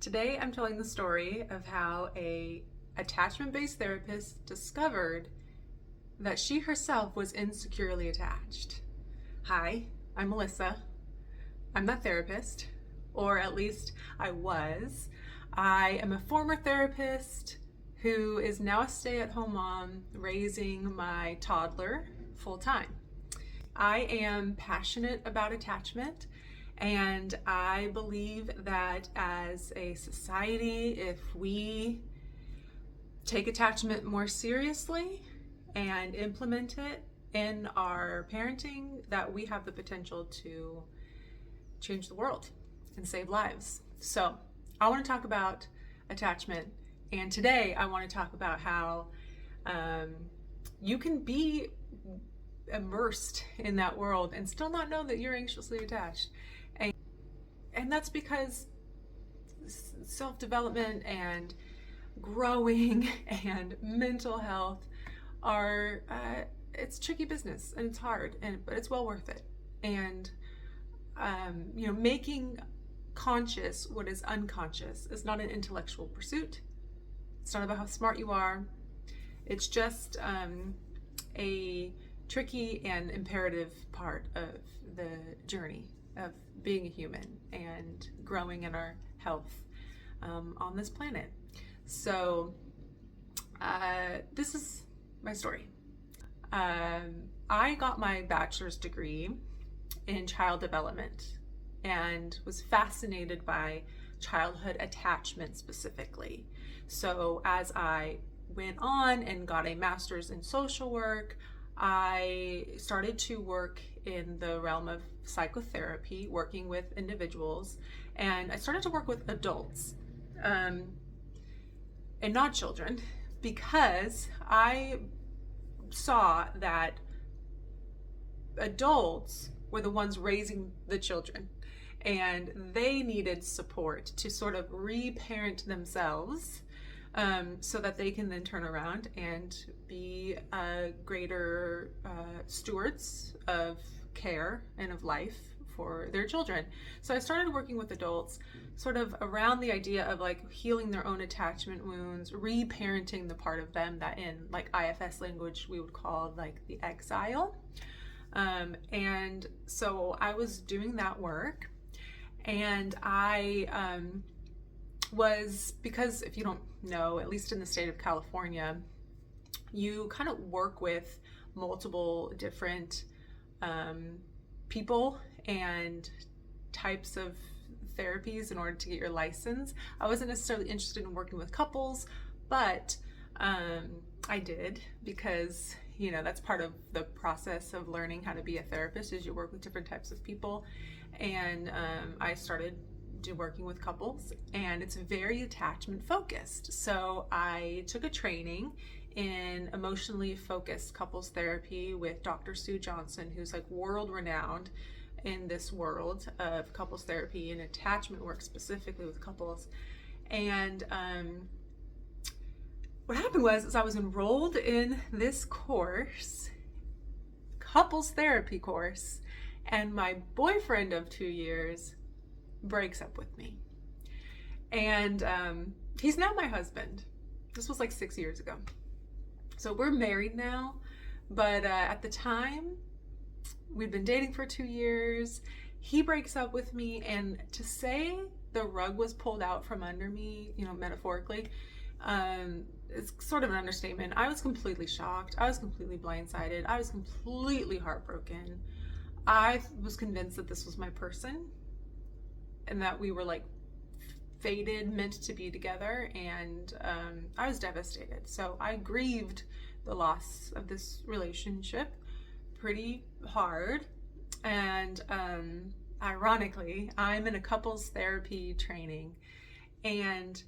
Today I'm telling the story of how a attachment-based therapist discovered that she herself was insecurely attached. Hi, I'm Melissa. I'm that therapist, or at least I was. I am a former therapist who is now a stay-at-home mom raising my toddler full-time. I am passionate about attachment, and I believe that as a society, if we take attachment more seriously and implement it in our parenting, that we have the potential to change the world and save lives. So I want to talk about attachment, and today I want to talk about how you can be immersed in that world and still not know that you're anxiously attached. And that's because self-development and growing and mental health are it's tricky business, and it's hard, but it's well worth it. And making conscious what is unconscious is not an intellectual pursuit. It's not about how smart you are. It's just a tricky and imperative part of the journey of being a human and growing in our health on this planet. So this is my story. I got my bachelor's degree in child development and was fascinated by childhood attachment specifically. So as I went on and got a master's in social work, I started to work in the realm of psychotherapy, working with individuals, and I started to work with adults and not children, because I saw that adults were the ones raising the children, and they needed support to sort of reparent themselves so that they can then turn around and be greater stewards of care and of life for their children. So I started working with adults sort of around the idea of like healing their own attachment wounds, reparenting the part of them that in like IFS language we would call like the exile. And so I was doing that work, and I was, because if you don't know, at least in the state of California, you kind of work with multiple different people and types of therapies in order to get your license. I wasn't necessarily interested in working with couples, but I did, because that's part of the process of learning how to be a therapist, is you work with different types of people. And I started working with couples, and it's very attachment focused. So I took a training in emotionally focused couples therapy with Dr. Sue Johnson, who's like world renowned in this world of couples therapy and attachment work specifically with couples. And what happened was I was enrolled in this course, couples therapy course, and my boyfriend of 2 years breaks up with me. And he's now my husband. This was like 6 years ago. So we're married now, but at the time, we'd been dating for 2 years. He breaks up with me, and to say the rug was pulled out from under me, metaphorically, it's sort of an understatement. I was completely shocked. I was completely blindsided. I was completely heartbroken. I was convinced that this was my person and that we were like fated, meant to be together, and I was devastated. So I grieved the loss of this relationship pretty hard. And ironically, I'm in a couples therapy training, and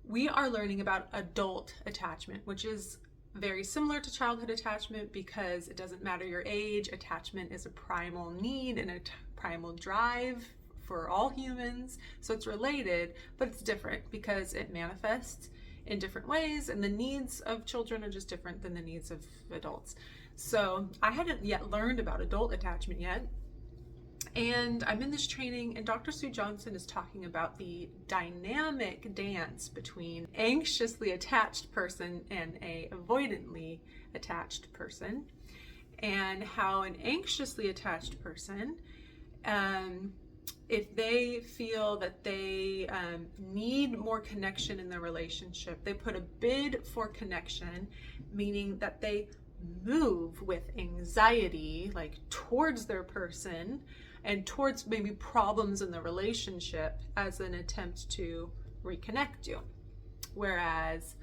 we are learning about adult attachment, which is very similar to childhood attachment, because it doesn't matter your age. Attachment is a primal need and a primal drive for all humans. So it's related, but it's different because it manifests in different ways, and the needs of children are just different than the needs of adults. So I hadn't yet learned about adult attachment yet, And I'm in this training, and Dr. Sue Johnson is talking about the dynamic dance between anxiously attached person and a avoidantly attached person, and how an anxiously attached person, if they feel that they need more connection in their relationship, they put a bid for connection, meaning that they move with anxiety, like towards their person and towards maybe problems in the relationship as an attempt to reconnect you. Whereas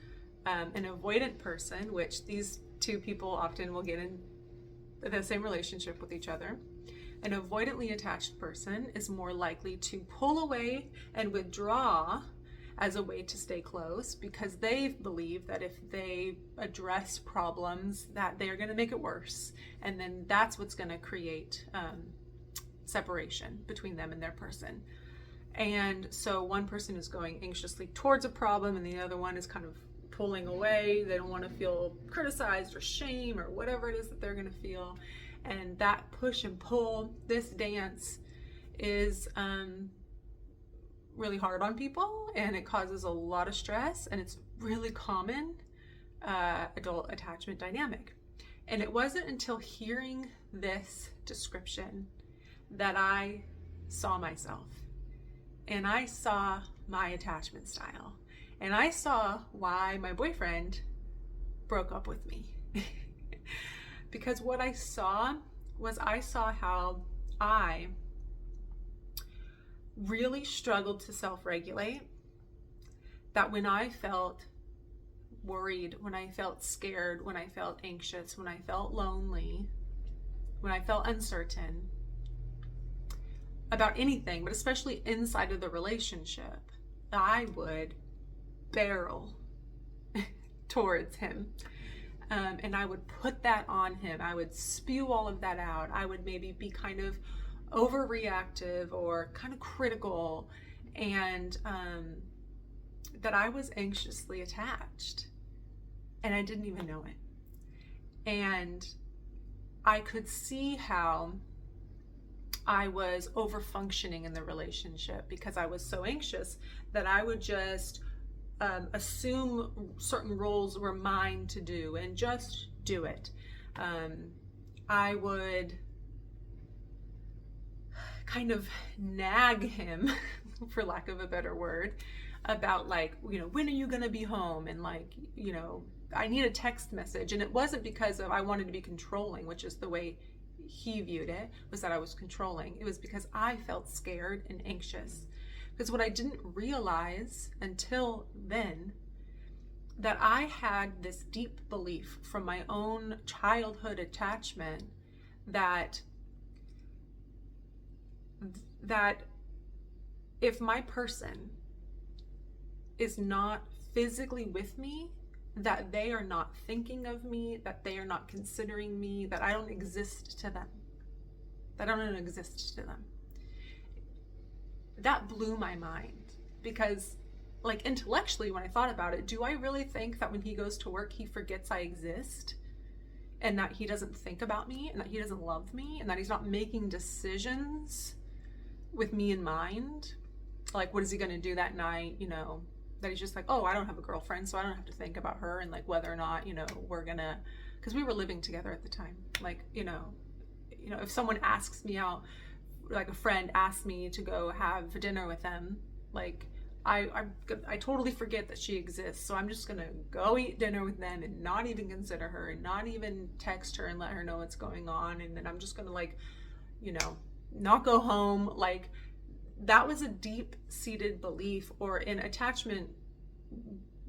an avoidant person, which these two people often will get in the same relationship with each other, an avoidantly attached person is more likely to pull away and withdraw as a way to stay close, because they believe that if they address problems, that they're going to make it worse, and then that's what's going to create separation between them and their person. And so one person is going anxiously towards a problem, and the other one is kind of pulling away. They don't want to feel criticized or shame or whatever it is that they're going to feel. And that push and pull, this dance is really hard on people, and it causes a lot of stress, and it's really common adult attachment dynamic. And it wasn't until hearing this description that I saw myself, and I saw my attachment style, and I saw why my boyfriend broke up with me. Because what I saw was, I saw how I really struggled to self-regulate, that when I felt worried, when I felt scared, when I felt anxious, when I felt lonely, when I felt uncertain about anything, but especially inside of the relationship, I would barrel towards him. And I would put that on him. I would spew all of that out. I would maybe be kind of overreactive or kind of critical, and that I was anxiously attached, and I didn't even know it. And I could see how I was over functioning in the relationship because I was so anxious that I would just assume certain roles were mine to do and just do it. I would kind of nag him, for lack of a better word, about like, when are you going to be home? And like, I need a text message. And it wasn't because of I wanted to be controlling, which is the way he viewed it, was that I was controlling. It was because I felt scared and anxious. Because what I didn't realize until then, that I had this deep belief from my own childhood attachment that if my person is not physically with me, that they are not thinking of me, that they are not considering me, that I don't exist to them, that I don't exist to them. That blew my mind, because like intellectually, when I thought about it, do I really think that when he goes to work, he forgets I exist, and that he doesn't think about me, and that he doesn't love me, and that he's not making decisions with me in mind? Like, what is he going to do that night? That he's just like, oh, I don't have a girlfriend, so I don't have to think about her, and like whether or not, we're gonna, because we were living together at the time. Like, if someone asks me out, like a friend asks me to go have dinner with them, like I totally forget that she exists. So I'm just gonna go eat dinner with them and not even consider her, and not even text her and let her know what's going on. And then I'm just gonna like, not go home. Like, that was a deep-seated belief, or in attachment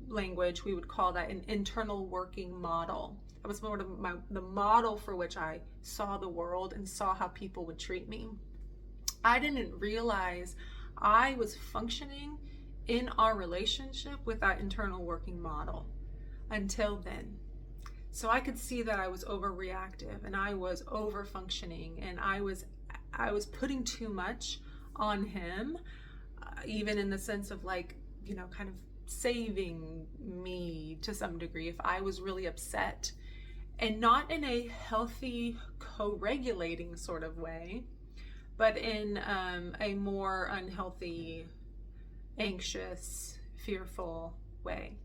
language, we would call that an internal working model. That was sort of the model for which I saw the world and saw how people would treat me. I didn't realize I was functioning in our relationship with that internal working model until then. So I could see that I was overreactive, and I was over-functioning, and I was putting too much on him, even in the sense of like, kind of saving me to some degree if I was really upset, and not in a healthy, co-regulating sort of way, but in a more unhealthy, anxious, fearful way.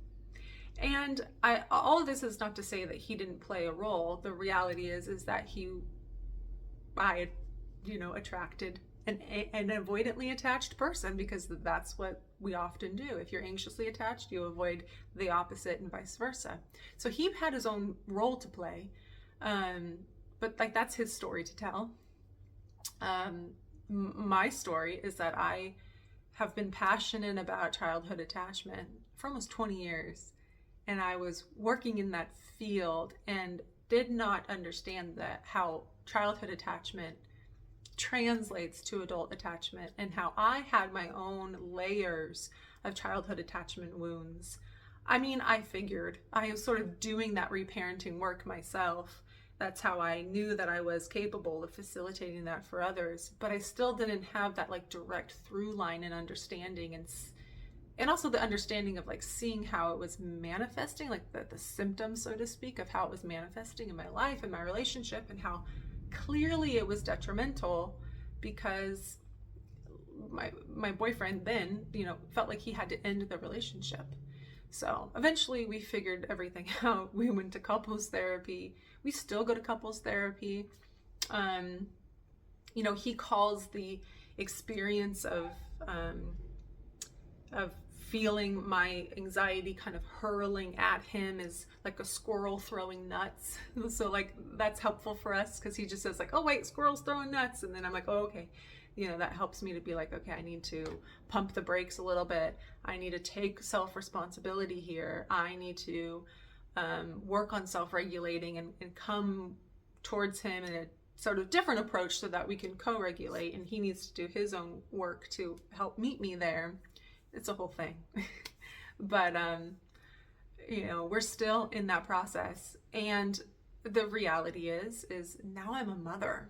And all of this is not to say that he didn't play a role. The reality is that I, attracted an avoidantly attached person, because that's what we often do. If you're anxiously attached, you avoid the opposite, and vice versa. So he had his own role to play, but like that's his story to tell. My story is that I have been passionate about childhood attachment for almost 20 years, and I was working in that field and did not understand how childhood attachment translates to adult attachment, and how I had my own layers of childhood attachment wounds. I mean, I figured I was sort of doing that reparenting work myself. That's how I knew that I was capable of facilitating that for others, but I still didn't have that like direct through line and understanding, and also the understanding of like seeing how it was manifesting, like the symptoms, so to speak, of how it was manifesting in my life and my relationship, and how clearly it was detrimental, because my boyfriend then, felt like he had to end the relationship. So eventually we figured everything out. We went to couples therapy. We still go to couples therapy. He calls the experience of feeling my anxiety kind of hurling at him is like a squirrel throwing nuts. So like that's helpful for us, because he just says like, oh wait, squirrel's throwing nuts, and then I'm like, oh okay. That helps me to be like, okay, I need to pump the brakes a little bit. I need to take self-responsibility here. I need to work on self-regulating and come towards him in a sort of different approach so that we can co-regulate, and he needs to do his own work to help meet me there. It's a whole thing. But, we're still in that process. And the reality is now I'm a mother.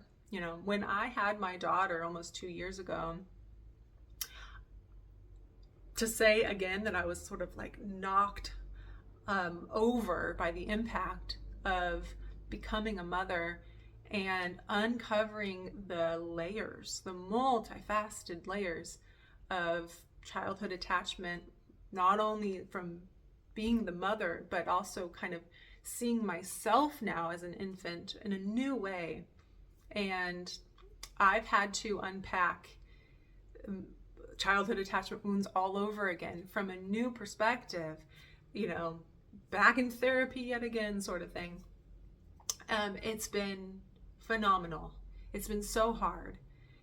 When I had my daughter almost 2 years ago, to say again that I was sort of like knocked over by the impact of becoming a mother and uncovering the layers, the multifaceted layers of childhood attachment, not only from being the mother, but also kind of seeing myself now as an infant in a new way. And I've had to unpack childhood attachment wounds all over again from a new perspective, back in therapy yet again, sort of thing. It's been phenomenal. It's been so hard.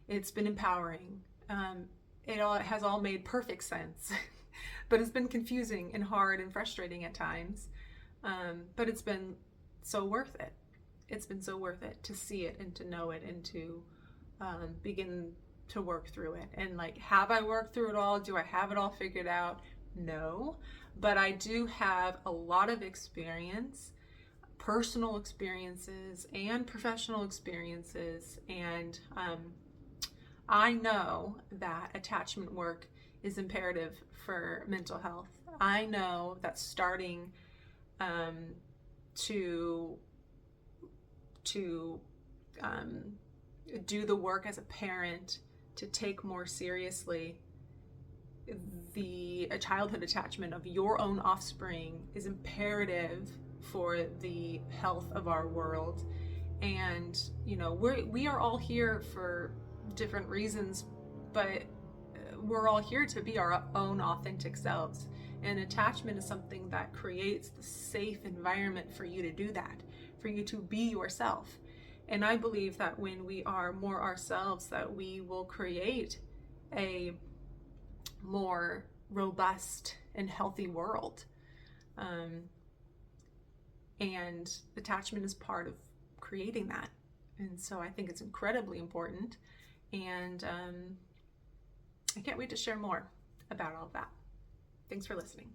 It's been empowering. It has all made perfect sense, but it's been confusing and hard and frustrating at times. But it's been so worth it. It's been so worth it to see it and to know it and to begin to work through it. And like, have I worked through it all? Do I have it all figured out? No, but I do have a lot of experience, personal experiences and professional experiences. And I know that attachment work is imperative for mental health. I know that starting to do the work as a parent, to take more seriously the childhood attachment of your own offspring, is imperative for the health of our world. And we are all here for different reasons, but we're all here to be our own authentic selves. And attachment is something that creates the safe environment for you to do that, for you to be yourself. And I believe that when we are more ourselves, that we will create a more robust and healthy world. And attachment is part of creating that. And so I think it's incredibly important. And I can't wait to share more about all of that. Thanks for listening.